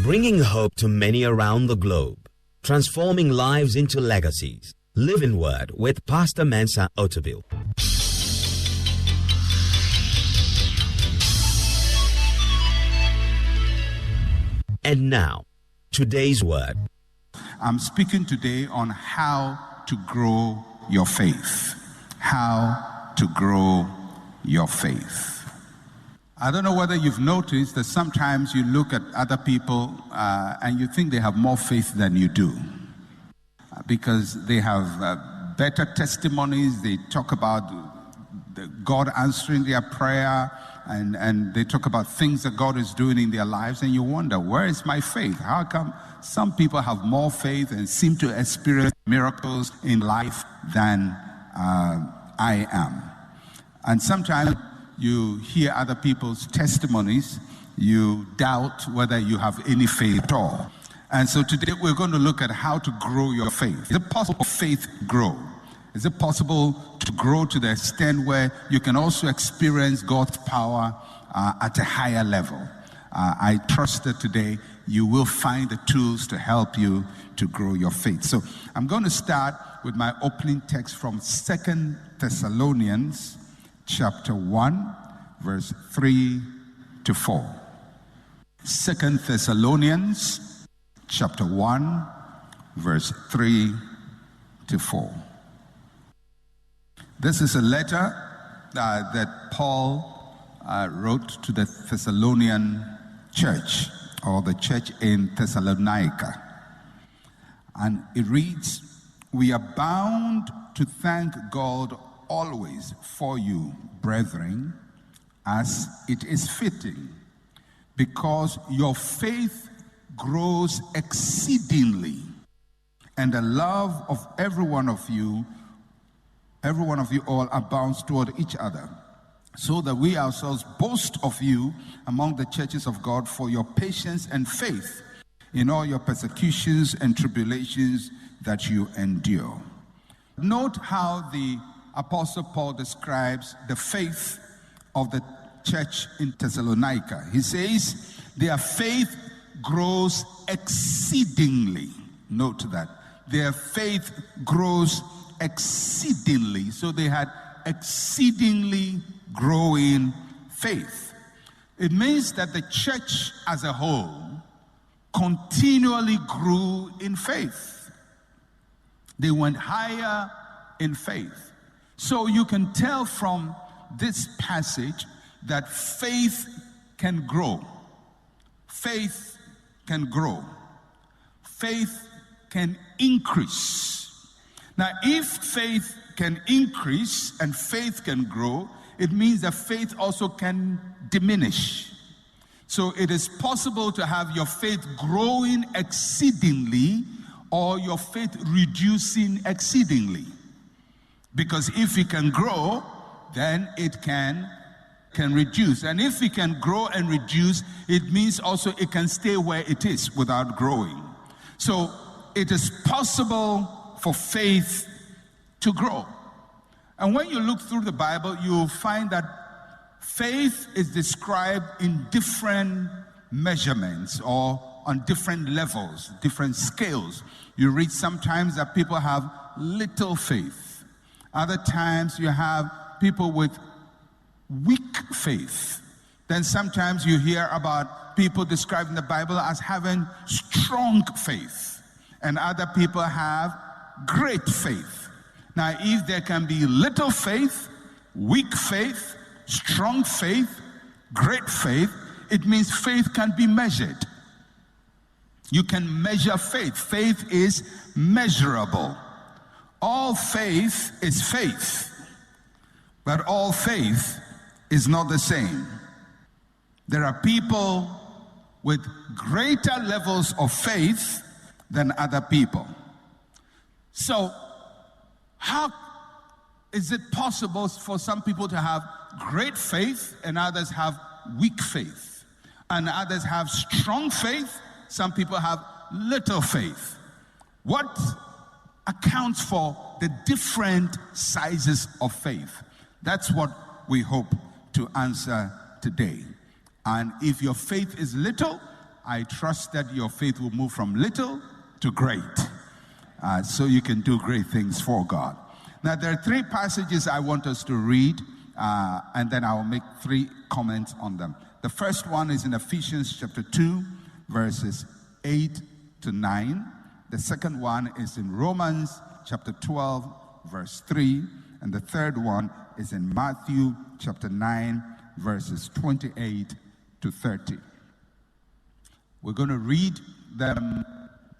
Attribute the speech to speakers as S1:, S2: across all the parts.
S1: bringing hope to many around the globe, transforming lives into legacies. Living Word with Pastor Mensa Otabil. And now, today's word.
S2: I'm speaking today on how to grow your faith. How to grow your faith. I don't know whether you've noticed that sometimes you look at other people and you think they have more faith than you do. Because they have better testimonies. They talk about God answering their prayer. And they talk about things that God is doing in their lives, and you wonder, where is my faith? How come some people have more faith and seem to experience miracles in life than I am? And sometimes you hear other people's testimonies, you doubt whether you have any faith at all. And so today we're going to look at how to grow your faith. Is it possible faith grow? Is it possible to grow to the extent where you can also experience God's power at a higher level? I trust that today you will find the tools to help you to grow your faith. So I'm going to start with my opening text from 2 Thessalonians chapter 1, verse 3 to 4. 2 Thessalonians chapter 1, verse 3 to 4. This is a letter that Paul wrote to the Thessalonian church, or the church in Thessalonica. And it reads, "We are bound to thank God always for you, brethren, as it is fitting, because your faith grows exceedingly, and the love of every one of you all abounds toward each other, so that we ourselves boast of you among the churches of God for your patience and faith in all your persecutions and tribulations that you endure." Note how the Apostle Paul describes the faith of the church in Thessalonica. He says, their faith grows exceedingly. Note that. Their faith grows exceedingly. So they had exceedingly growing faith. It means that the church as a whole continually grew in faith. They went higher in faith. So you can tell from this passage that faith can grow. Faith can grow. Faith can increase. Now, if faith can increase and faith can grow, it means that faith also can diminish. So it is possible to have your faith growing exceedingly or your faith reducing exceedingly. Because if it can grow, then it can reduce. And if it can grow and reduce, it means also it can stay where it is without growing. So it is possible for faith to grow. And when you look through the Bible, you'll find that faith is described in different measurements or on different levels, different scales. You read sometimes that people have little faith. Other times you have people with weak faith. Then sometimes you hear about people described in the Bible as having strong faith. And other people have great faith. Now, if there can be little faith, weak faith, strong faith, great faith, it means faith can be measured. You can measure faith. Faith is measurable. All faith is faith, but all faith is not the same. There are people with greater levels of faith than other people. So, how is it possible for some people to have great faith and others have weak faith? And others have strong faith, some people have little faith. What accounts for the different sizes of faith? That's what we hope to answer today. And if your faith is little, I trust that your faith will move from little to great, so you can do great things for God. Now, there are three passages I want us to read, and then I'll make three comments on them. The first one is in Ephesians chapter 2, verses 8 to 9. The second one is in Romans chapter 12, verse 3. And the third one is in Matthew chapter 9, verses 28 to 30. We're going to read them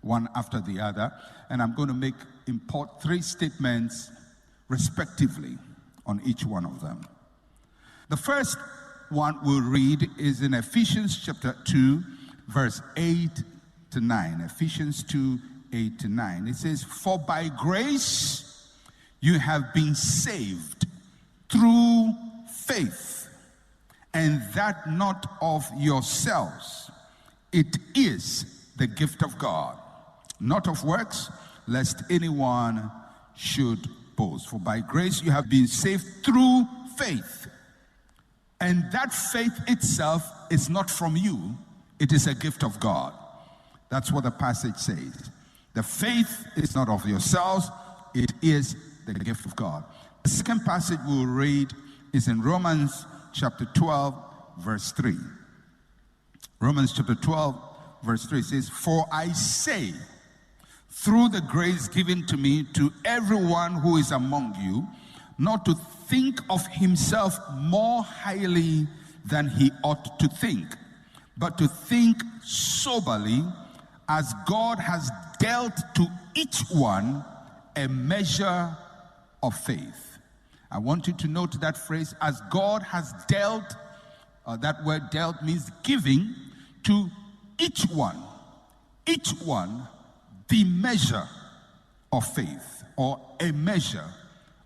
S2: one after the other, and I'm going to import three statements respectively on each one of them. The first one we'll read is in Ephesians chapter 2, verse 8 to 9. Ephesians 2, 8 to 9. It says, "For by grace you have been saved through faith, and that not of yourselves. It is the gift of God, not of works, lest anyone should boast. For by grace you have been saved through faith. And that faith itself is not from you, it is a gift of God." That's what the passage says. The faith is not of yourselves, it is the gift of God. The second passage we'll read is in Romans chapter 12, verse 3. Romans chapter 12, verse 3 says, "For I say, through the grace given to me, to everyone who is among you, not to think of himself more highly than he ought to think, but to think soberly, as God has dealt to each one a measure of faith." I want you to note that phrase, as God has dealt. That word dealt means giving to each one, the measure of faith, or a measure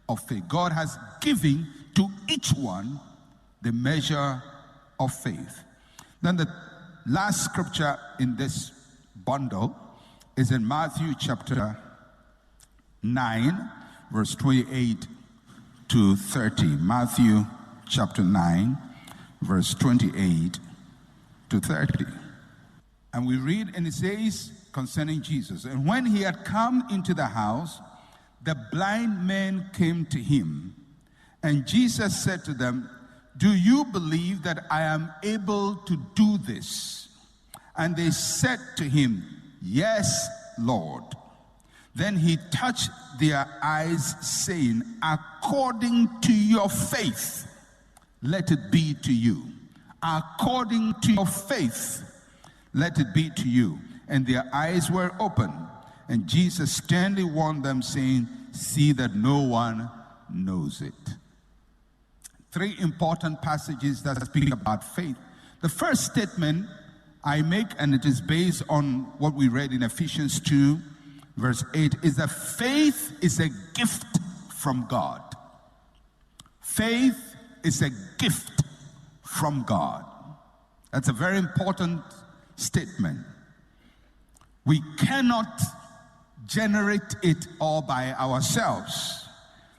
S2: of faith. God has given to each one the measure of faith. Then the last scripture in this bundle is in Matthew chapter 9, verse 28 to 30. Matthew chapter 9, verse 28 to 30. And we read, and it says concerning Jesus, "And when he had come into the house, the blind men came to him. And Jesus said to them, 'Do you believe that I am able to do this?' And they said to him, 'Yes, Lord.' Then he touched their eyes, saying, 'According to your faith, let it be to you.' According to your faith, let it be to you. And their eyes were open. And Jesus sternly warned them, saying, 'See that no one knows it.'" Three important passages that speak about faith. The first statement I make, and it is based on what we read in Ephesians 2, verse 8, is that faith is a gift from God. Faith is a gift from God. That's a very important statement. We cannot generate it all by ourselves.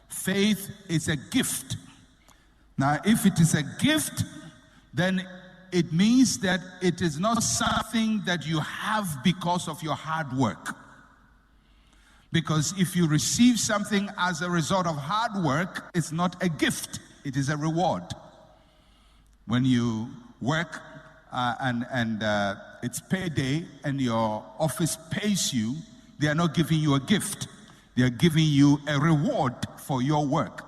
S2: Faith is a gift. Now, if it is a gift, then it means that it is not something that you have because of your hard work. Because if you receive something as a result of hard work, it's not a gift, it is a reward. When you work and it's payday and your office pays you, they are not giving you a gift. They are giving you a reward for your work.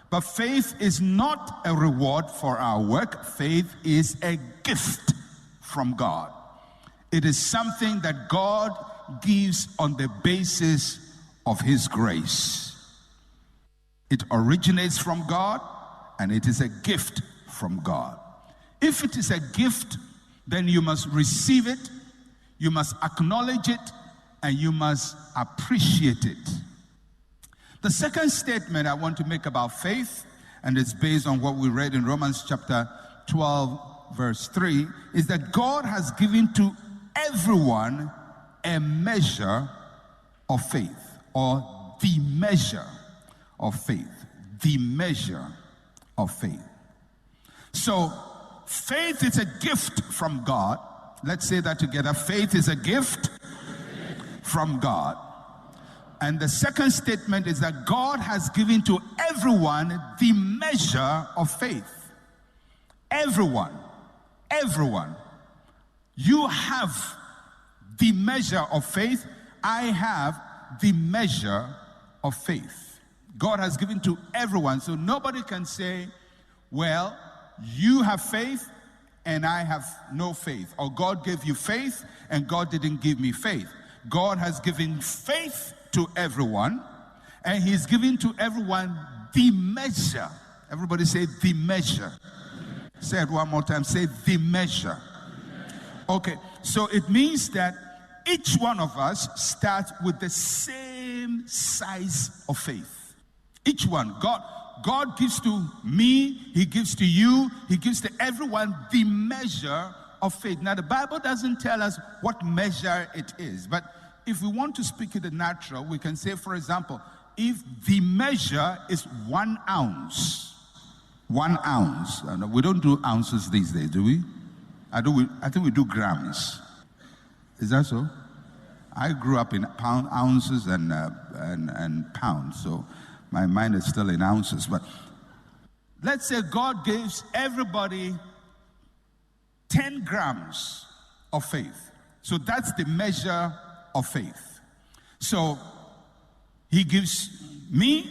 S2: But faith is not a reward for our work. Faith is a gift from God. It is something that God gives on the basis of His grace. It originates from God, and it is a gift from God. If it is a gift, then you must receive it, you must acknowledge it, and you must appreciate it. The second statement I want to make about faith, and it's based on what we read in Romans chapter 12, verse 3, is that God has given to everyone a measure of faith, or the measure of faith. The measure of faith. So, faith is a gift from God, Let's say that together. Faith is a gift from God. And the second statement is that God has given to everyone the measure of faith. Everyone. You have the measure of faith. I have the measure of faith. God has given to everyone. So nobody can say, well, you have faith and I have no faith. Or God gave you faith and God didn't give me faith. God has given faith to everyone, and he's giving to everyone the measure. Everybody say the measure. Say it one more time. Say the measure. Okay, so it means that each one of us starts with the same size of faith. Each one. God gives to me, he gives to you, he gives to everyone the measure of faith. Now, the Bible doesn't tell us what measure it is, but if we want to speak in the natural, we can say, for example, if the measure is 1 ounce, 1 ounce. We don't do ounces these days, do we? I think we do grams. Is that so? I grew up in ounces and pounds, so my mind is still in ounces. But let's say God gives everybody 10 grams of faith. So that's the measure of faith. So he gives me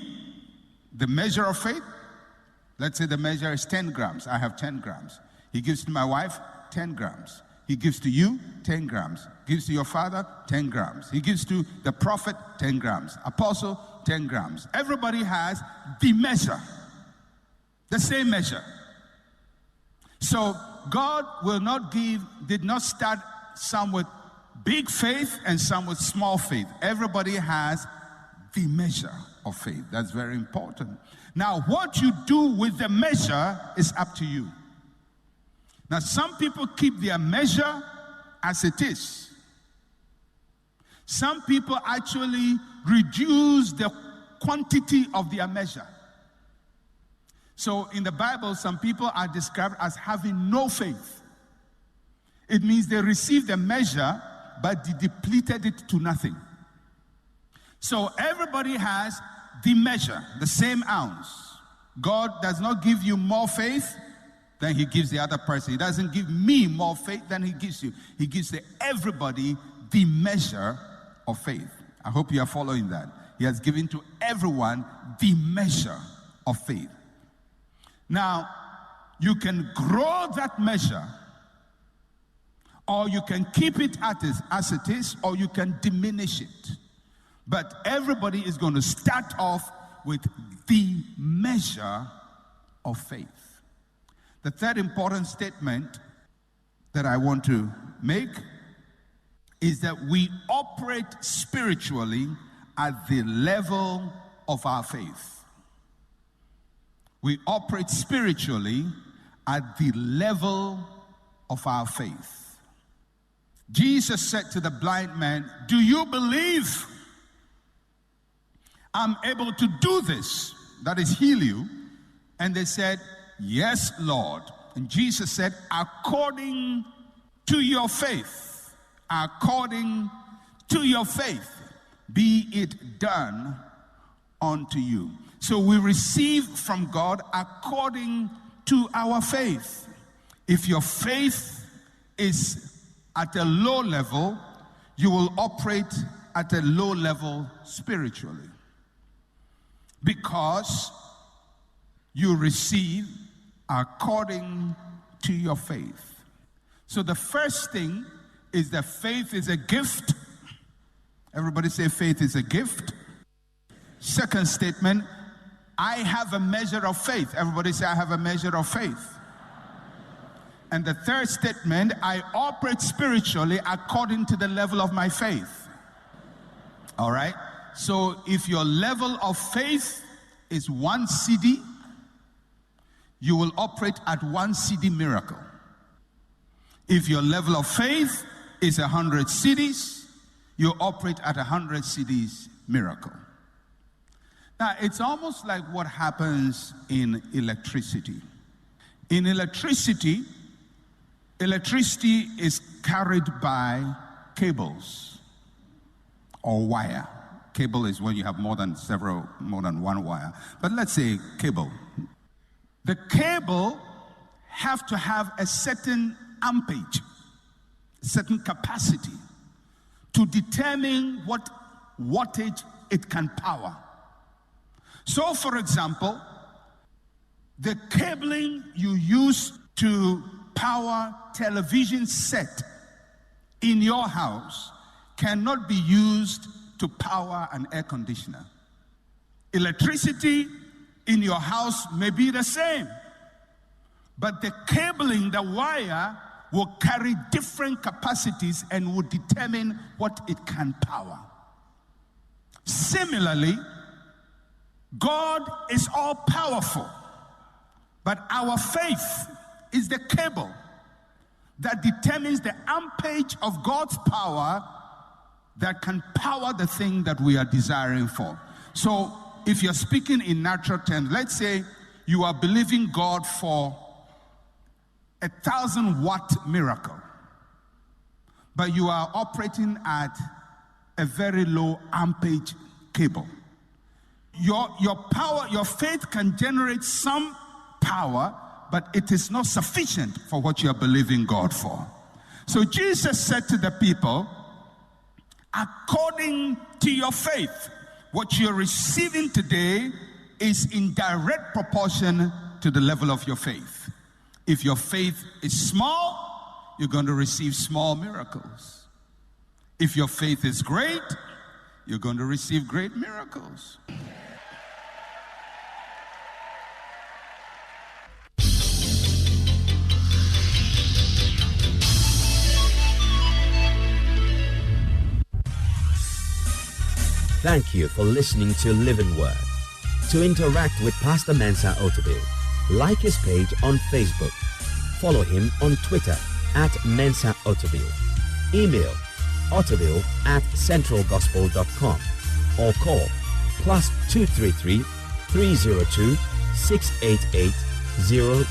S2: the measure of faith. Let's say the measure is 10 grams. I have 10 grams. He gives to my wife 10 grams. He gives to you 10 grams. Gives to your father 10 grams. He gives to the prophet 10 grams. Apostle 10 grams. Everybody has the measure. The same measure. So God did not start some with big faith and some with small faith. Everybody has the measure of faith. That's very important. Now, what you do with the measure is up to you. Now, some people keep their measure as it is. Some people actually reduce the quantity of their measure. So in the Bible, some people are described as having no faith. It means they received the measure, but they depleted it to nothing. So everybody has the measure, the same ounce. God does not give you more faith than he gives the other person. He doesn't give me more faith than he gives you. He gives to everybody the measure of faith. I hope you are following that. He has given to everyone the measure of faith. Now, you can grow that measure, or you can keep it as it is, or you can diminish it. But everybody is going to start off with the measure of faith. The third important statement that I want to make is that we operate spiritually at the level of our faith. We operate spiritually at the level of our faith. Jesus said to the blind man, "Do you believe I'm able to do this?" That is, heal you. And they said, "Yes, Lord." And Jesus said, "According to your faith, according to your faith, be it done unto you." So we receive from God according to our faith. If your faith is at a low level, you will operate at a low level spiritually, because you receive according to your faith. So the first thing is that faith is a gift. Everybody say faith is a gift. Second statement, I have a measure of faith. Everybody say I have a measure of faith. And the third statement, I operate spiritually according to the level of my faith. All right? So if your level of faith is 1 cedi, you will operate at 1 cedi miracle. If your level of faith is 100 cedis, you operate at 100 cedis miracle. Now, it's almost like what happens in electricity. In electricity, Electricity is carried by cables or wire. Cable is when you have more than one wire. But let's say cable. The cable have to have a certain ampage, certain capacity to determine what wattage it can power. So, for example, the cabling you use to power television set in your house cannot be used to power an air conditioner. Electricity in your house may be the same, but the cabling, the wire, will carry different capacities and will determine what it can power. Similarly, God is all powerful, but our faith is the cable that determines the ampage of God's power that can power the thing that we are desiring for. So if you're speaking in natural terms, let's say you are believing God for 1,000-watt miracle, but you are operating at a very low ampage cable. Your power, your faith can generate some power, but it is not sufficient for what you are believing God for. So Jesus said to the people, according to your faith, what you're receiving today is in direct proportion to the level of your faith. If your faith is small, you're going to receive small miracles. If your faith is great, you're going to receive great miracles.
S1: Thank you for listening to Living Word. To interact with Pastor Mensa Otabil, like his page on Facebook. Follow him on Twitter @Mensa Otabil. Email otabil@centralgospel.com or call +233 302 688 000.